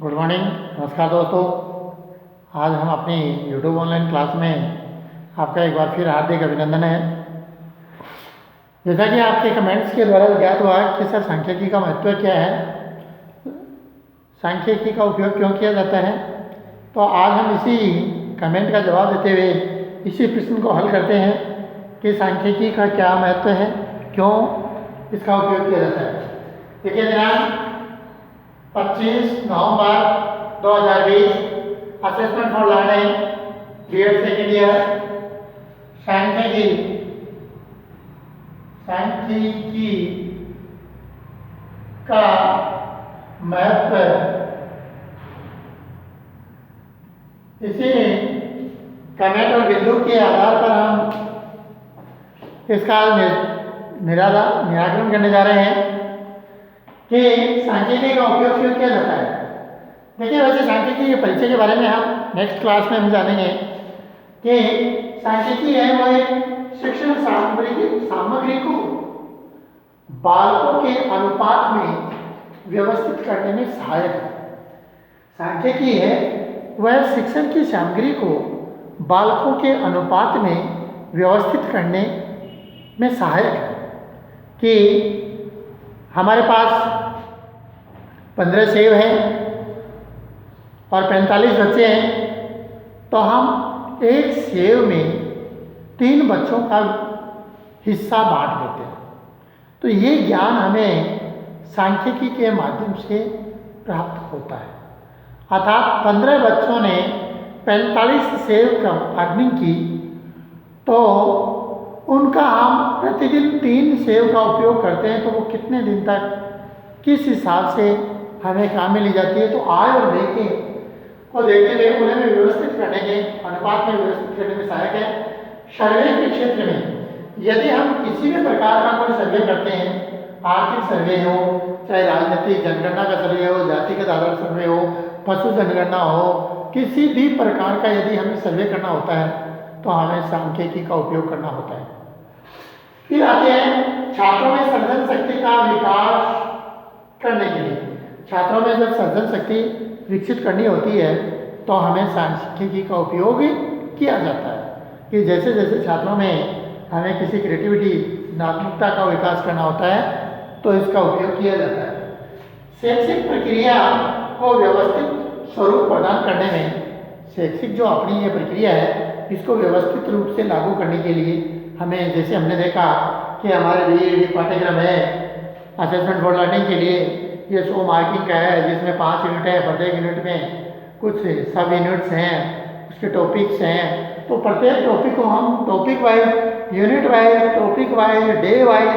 Good morning, नमस्कार दोस्तों। आज हम अपनी यूट्यूब ऑनलाइन क्लास में आपका एक बार फिर हार्दिक अभिनंदन है। जैसा कि आपके कमेंट्स के द्वारा ज्ञात हुआ कि सर सांख्यिकी का महत्व क्या है, सांख्यिकी का उपयोग क्यों किया जाता है, तो आज हम इसी कमेंट का जवाब देते हुए इसी प्रश्न को हल करते हैं कि सांख्यिकी का क्या महत्व है, क्यों इसका उपयोग किया जाता है। देखिए दिनांक 25 नवंबर 2020 assessment for learning BEd second year सांख्यिकी का महत्व। इसी कमेंट और बिंदु के आधार पर हम इसका निराकरण करने जा रहे हैं कि सांख्यिकी का उपयोग क्यों किया जाता है। देखिए, वैसे सांख्यिकी के परिचय के बारे में हम नेक्स्ट क्लास में हम जानेंगे कि सांख्यिकी है वो एक शिक्षण सामग्री को बालकों के अनुपात में व्यवस्थित करने में सहायक है। सांख्यिकी है वह शिक्षण की सामग्री को बालकों के अनुपात में व्यवस्थित करने में सहायक है कि हमारे पास 15 सेव हैं और 45 बच्चे हैं, तो हम एक सेव में 3 बच्चों का हिस्सा बांट देते हैं। तो ये ज्ञान हमें सांख्यिकी के माध्यम से प्राप्त होता है। अर्थात 15 बच्चों ने 45 सेव का अर्निंग की, तो उनका हम प्रतिदिन 3 सेव का उपयोग करते हैं, तो वो कितने दिन तक किस हिसाब से हमें काम में ली जाती है। तो आय और व्यय को देखते हुए उन्हें व्यवस्थित करने के अनुपात में व्यवस्थित करने में सहायक है। सर्वे के क्षेत्र में यदि हम किसी भी प्रकार का कोई सर्वे करते हैं, आर्थिक सर्वे हो, चाहे राजनीतिक जनगणना का सर्वे हो, जातिगत आधार सर्वे हो, पशु जनगणना हो, किसी भी प्रकार का यदि हमें सर्वे करना होता है तो हमें सांख्यिकी का उपयोग करना होता है। फिर आते हैं छात्रों में सर्जन शक्ति का विकास करने के लिए। छात्रों में जब सर्जन शक्ति विकसित करनी होती है तो हमें सांख्यिकी का उपयोग किया जाता है कि जैसे जैसे छात्रों में हमें किसी क्रिएटिविटी रचनात्मकता का विकास करना होता है तो इसका उपयोग किया जाता है। शैक्षिक प्रक्रिया को व्यवस्थित स्वरूप प्रदान करने में शैक्षिक जो अपनी ये प्रक्रिया है इसको व्यवस्थित रूप से लागू करने के लिए हमें, जैसे हमने देखा कि हमारे लिए पाठ्यक्रम है असेसमेंट फॉर लर्निंग के लिए, ये 100 मार्किंग का है जिसमें 5 यूनिट है। प्रत्येक यूनिट में कुछ सब यूनिट्स हैं, उसके टॉपिक्स हैं, तो प्रत्येक टॉपिक को हम topic wise, unit wise, topic wise, day wise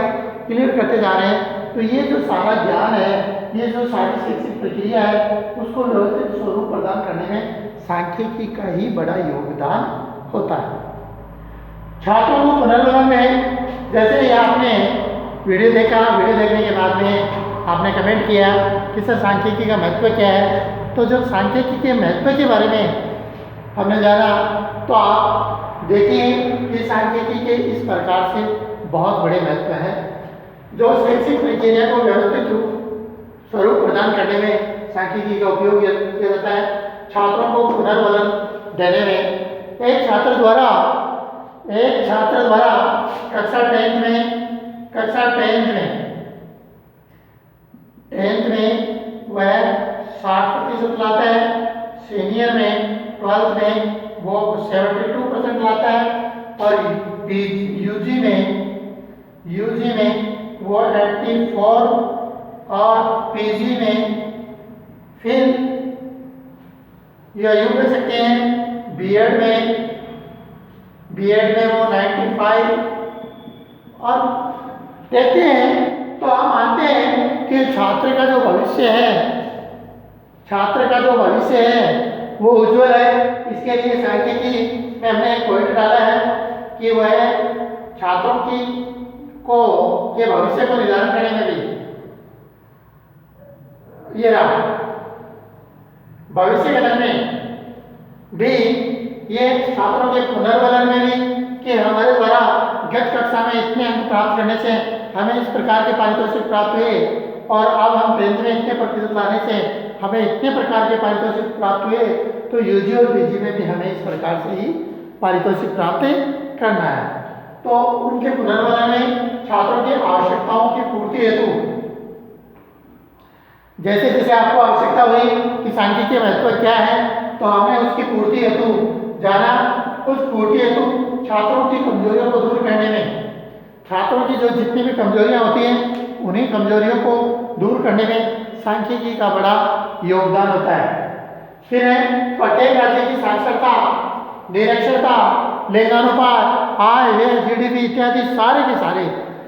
clear करते जा रहे हैं। तो ये जो सारा ज्ञान है, ये जो सारी शैक्षिक प्रक्रिया है, उसको व्यवस्थित स्वरूप प्रदान करने में सांख्यिकी का ही बड़ा योगदान होता है। छात्रों को पुनर्वलन में, जैसे ही आपने वीडियो देखा, वीडियो देखने के बाद में आपने कमेंट किया कि सर सांख्यिकी का महत्व क्या है, तो जब सांख्यिकी के महत्व के बारे में हमने जाना तो आप देखिए कि सांख्यिकी के इस प्रकार से बहुत बड़े महत्व हैं जो शैक्षिक प्रक्रिया को व्यवस्थित स्वरूप प्रदान करने में सांख्यिकी का उपयोग किया जाता है। छात्रों को पुनर्वलन देने में एक छात्र द्वारा कक्षा 10th में वह 60% लाता है, सीनियर में 12th में वो 72% लाता है और यूजी में वो 84 और पीजी में फिर यह यूँ कह सकते हैं बीएड में वो 95 और देखते हैं। तो हम मानते हैं कि छात्र का जो भविष्य है वो उज्जवल है। इसके लिए सांख्यिकी में हमने एक पॉइंट डाला है कि वह छात्रों के भविष्य को निर्धारण करने में भी, ये रहा भविष्य गणन में भी, ये छात्रों के पुनर्वलन में भी कि हमारे द्वारा गत कक्षा में इतने अंक प्राप्त करने से हमें इस प्रकार के पारितोषिक प्राप्त हुए, और अब हम 10th में इतने प्रतिशत लाने से हमें इतने प्रकार के पारितोषिक प्राप्त हुए, तो यूजी और पीजी में भी हमें इस प्रकार से ही पारितोषिक प्राप्त करना है। तो उनके पुनर्वलन में छात्रों की आवश्यकताओं की पूर्ति हेतु जैसे जैसे आपको आवश्यकता हुई कि सांख्यिकीय महत्व क्या है, तो हमने उसकी पूर्ति हेतु जाना। उस पूर्ति हेतु छात्रों की कमजोरियों को दूर करने में, छात्रों की जो जितनी भी कमजोरियां होती हैं उन्हीं कमजोरियों को दूर करने में सांख्यिकी का बड़ा योगदान होता है। फिर है प्रत्येक राज्य की साक्षरता, निरक्षरता, लिंगानुपात, आय व्यय, जीडीपी इत्यादि सारे के सारे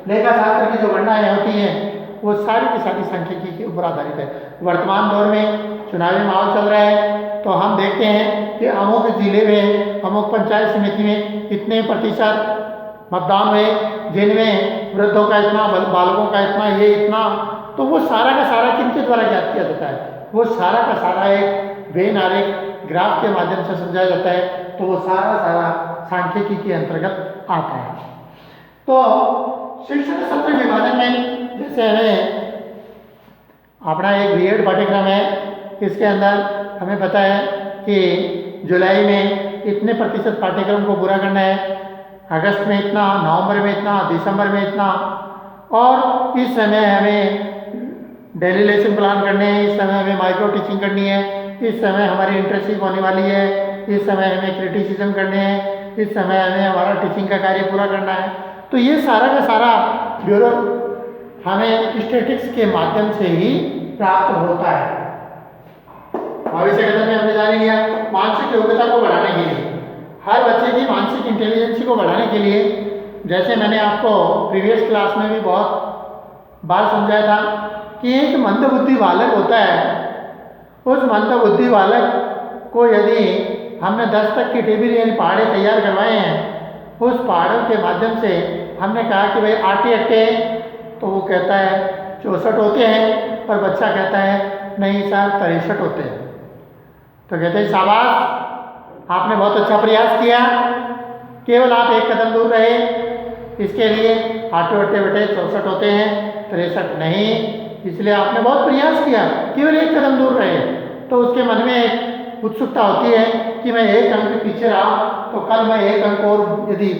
लेखा शास्त्र की जो गणनाएं होती हैं वो सारी की सारी सांख्यिकी के ऊपर आधारित है। वर्तमान दौर में चुनावी माहौल चल रहा है, तो हम देखते हैं कि अमुक जिले में, अमुक पंचायत समिति में इतने प्रतिशत मतदान हुए, जिनमें वृद्धों का इतना, बालकों का इतना, ये इतना, तो वो सारा का सारा किनके द्वारा ज्ञात किया जाता है? वो सारा का सारा एक वेन आरेख ग्राफ के माध्यम से समझाया जाता है, तो वो सारा सारा सांख्यिकी के अंतर्गत आता है। तो शिक्षण सत्र विभाजन में जैसे हमें अपना एक बीएड पाठ्यक्रम है, इसके अंदर हमें पता है कि जुलाई में इतने प्रतिशत पाठ्यक्रम को पूरा करना है, अगस्त में इतना, नवंबर में इतना, दिसंबर में इतना, और इस समय हमें डेली लेसन प्लान करने हैं, इस समय हमें माइक्रो टीचिंग करनी है, इस समय हमारी इंटर्नशिप होने वाली है, इस समय हमें क्रिटिसिज्म करने हैं, इस समय हमें हमारा टीचिंग का कार्य पूरा करना है। तो ये सारा का सारा ब्यूरो हमें स्टैटिस्टिक्स के माध्यम से ही प्राप्त होता है। भविष्य कथन में हमने जान लिया मानसिक योग्यता को बढ़ाने के लिए, हर बच्चे की मानसिक इंटेलिजेंसी को बढ़ाने के लिए, जैसे मैंने आपको प्रीवियस क्लास में भी बहुत बार समझाया था कि एक मंदबुद्धि बालक होता है, उस मंदबुद्धि बालक को यदि हमने 10 तक की टेबल यानी पहाड़े तैयार करवाए हैं, उस पहाड़ों के माध्यम से हमने कहा कि भाई 8 अट्टे, तो वो कहता है 64 होते हैं, पर बच्चा कहता है नहीं सर 63 होते हैं। तो कहते हैं शाबाश, आपने बहुत अच्छा प्रयास किया, केवल आप एक कदम दूर रहे, इसके लिए 8 अट्टे बेटे 64 होते हैं, 63 नहीं, इसलिए आपने बहुत प्रयास किया, केवल एक कदम दूर रहे। तो उसके मन में एक उत्सुकता होती है कि मैं एक अंक पीछे रहा, तो कल मैं एक अंक और यदि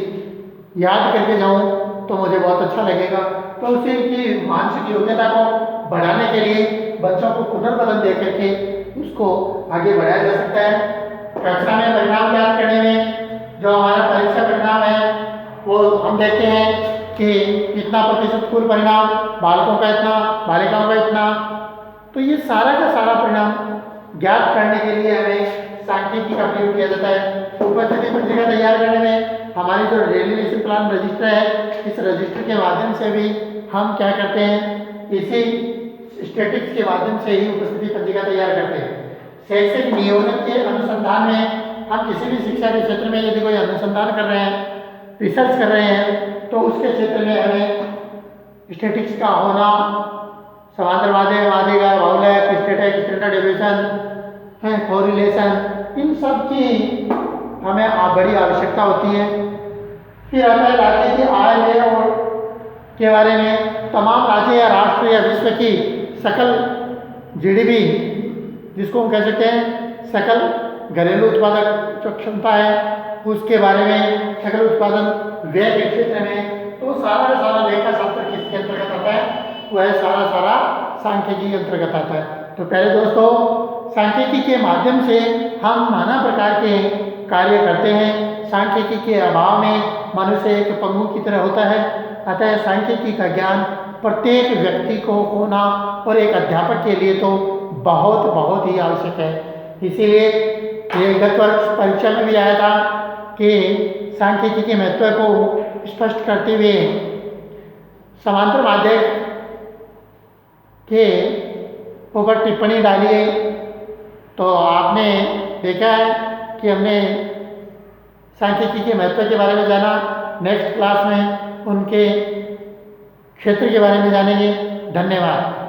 याद करके जाऊं तो मुझे बहुत अच्छा लगेगा। तो उसी की मानसिक योग्यता को बढ़ाने के लिए बच्चों को पुनर्बलन दे करके उसको आगे बढ़ाया जा सकता है। कक्षा में परिणाम याद करने में जो हमारा परीक्षा परिणाम है वो हम देखते हैं कि इतना प्रतिशत कुल परिणाम, बालकों का इतना, बालिकाओं का इतना, तो ये सारा का सारा परिणाम ज्ञात करने के लिए हमें सांख्यिकी का प्रयोग किया जाता है। उपस्थिति पत्रिका तैयार करने में हमारी जो डेली लेसन प्लान रजिस्टर है, इस रजिस्टर के माध्यम से भी हम क्या करते हैं, इसी स्टैटिस्टिक्स के माध्यम से ही उपस्थिति पत्रिका तैयार करते हैं। शैक्षिक नियोजन के अनुसंधान में हम किसी भी शिक्षा के क्षेत्र में यदि कोई अनुसंधान कर रहे हैं, रिसर्च कर रहे हैं, तो उसके क्षेत्र में हमें स्टैटिस्टिक्स का होना, समांतर माध्य, माध्यिका, बहुलक, स्टैटिक, स्टैंडर्ड डेविएशन है, कोरिलेशन, इन सब की हमें बड़ी आवश्यकता होती है। फिर आता है राज्य की आय व्यय और के बारे में, तमाम राज्य या राष्ट्र या विश्व की सकल जीडीपी, जिसको हम कह सकते हैं सकल घरेलू उत्पादक जो क्षमता है, उसके बारे में, सकल उत्पादन व्यय के क्षेत्र में, तो सारा का सारा लेखा शास्त्र किसके अंतर्गत आता है? वह सारा सारा सांख्यिकी के अंतर्गत आता है। तो पहले दोस्तों, सांख्यिकी के माध्यम से हम नाना प्रकार के कार्य करते हैं। सांख्यिकी के अभाव में मनुष्य एक पंगु की तरह होता है। अतः सांख्यिकी का ज्ञान प्रत्येक व्यक्ति को होना और एक अध्यापक के लिए तो बहुत बहुत ही आवश्यक है। इसीलिए ये गत वर्ष परीक्षा में भी आया था कि सांख्यिकी के महत्व को स्पष्ट करते हुए समांतर माध्यक के ऊपर टिप्पणी डाली है। तो आपने देखा है कि हमने सांख्यिकी के महत्व के बारे में जाना। नेक्स्ट क्लास में उनके क्षेत्र के बारे में जानेंगे। धन्यवाद।